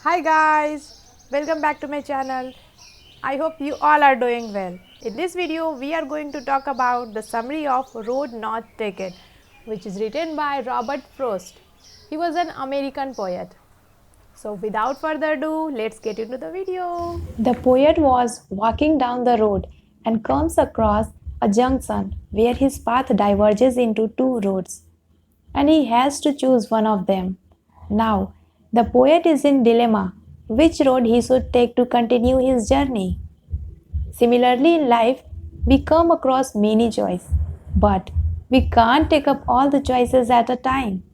Hi guys, welcome back to my channel. I hope you all are doing well. In this video, we are going to talk about the summary of Road Not Taken, which is written by Robert Frost. He was an American poet. So without further ado, let's get into the video. The poet was walking down the road and comes across a junction where his path diverges into two roads, and he has to choose one of them. Now, the poet is in dilemma which road he should take to continue his journey. Similarly, in life, we come across many choices, but we can't take up all the choices at a time.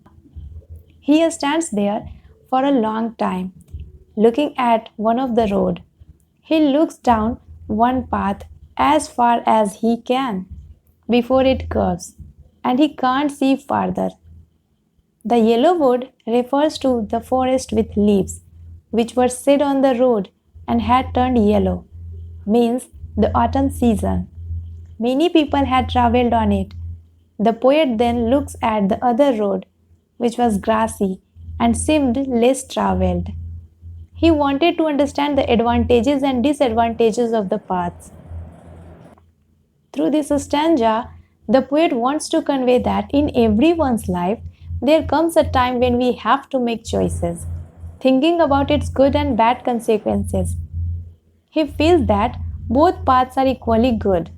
He stands there for a long time, looking at one of the road. He looks down one path as far as he can before it curves, and he can't see farther. The yellow wood refers to the forest with leaves, which were shed on the road and had turned yellow, means the autumn season. Many people had travelled on it. The poet then looks at the other road, which was grassy and seemed less travelled. He wanted to understand the advantages and disadvantages of the paths. Through this stanza, the poet wants to convey that in everyone's life, there comes a time when we have to make choices, thinking about its good and bad consequences. He feels that both paths are equally good.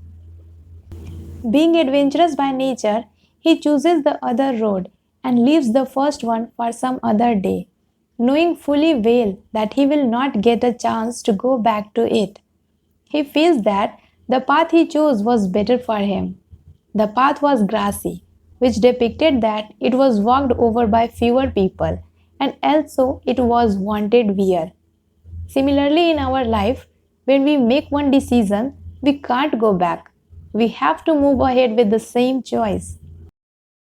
Being adventurous by nature, he chooses the other road and leaves the first one for some other day, knowing fully well that he will not get a chance to go back to it. He feels that the path he chose was better for him. The path was grassy, which depicted that it was walked over by fewer people, and also it was wanted wear. Similarly, in our life, when we make one decision, we can't go back. We have to move ahead with the same choice.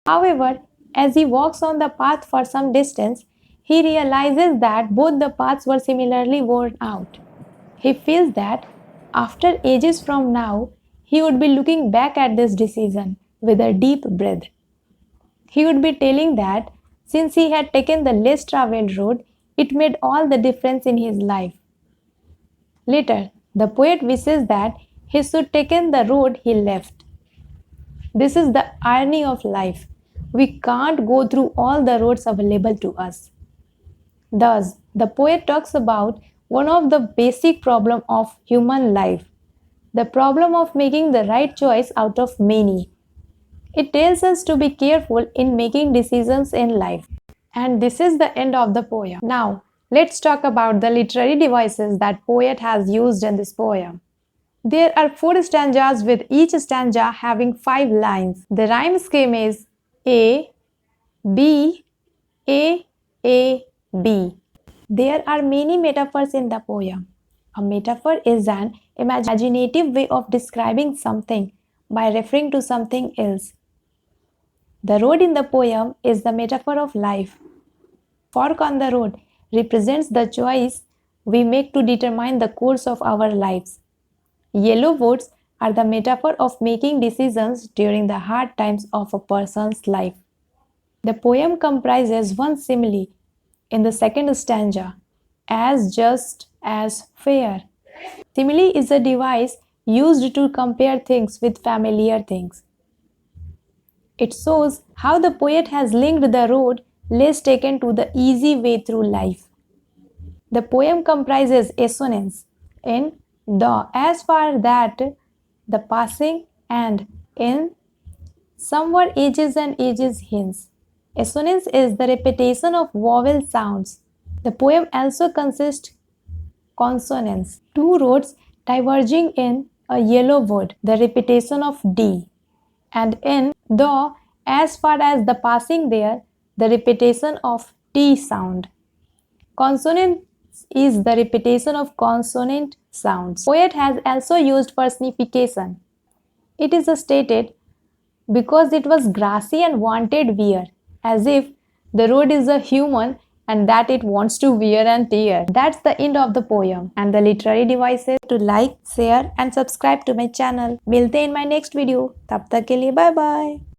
However, as he walks on the path for some distance, he realizes that both the paths were similarly worn out. He feels that after ages from now, he would be looking back at this decision with a deep breath. He would be telling that since he had taken the less traveled road, it made all the difference in his life. Later, the poet wishes that he should taken the road he left. This is the irony of life. We can't go through all the roads available to us. Thus, the poet talks about one of the basic problems of human life, the problem of making the right choice out of many. It tells us to be careful in making decisions in life. And this is the end of the poem. Now, let's talk about the literary devices that poet has used in this poem. There are 4 stanzas with each stanza having 5 lines. The rhyme scheme is A, B, A, A, B. There are many metaphors in the poem. A metaphor is an imaginative way of describing something by referring to something else. The road in the poem is the metaphor of life. Fork on the road represents the choice we make to determine the course of our lives. Yellow woods are the metaphor of making decisions during the hard times of a person's life. The poem comprises one simile in the second stanza, as just as fair. Simile is a device used to compare things with familiar things. It shows how the poet has linked the road less taken to the easy way through life. The poem comprises assonance in the as far that the passing and in somewhere ages and ages hence. Assonance is the repetition of vowel sounds. The poem also consists consonants, two roads diverging in a yellow wood, the repetition of D, and in the as far as the passing there, the repetition of T sound. Consonant is the repetition of consonant sounds. Poet has also used personification. It is stated because it was grassy and wanted wear, as if the road is a human and that it wants to wear and tear. That's the end of the poem and the literary devices to like, share and subscribe to my channel. मिलते हैं in my next video. तब तक के लिए bye bye.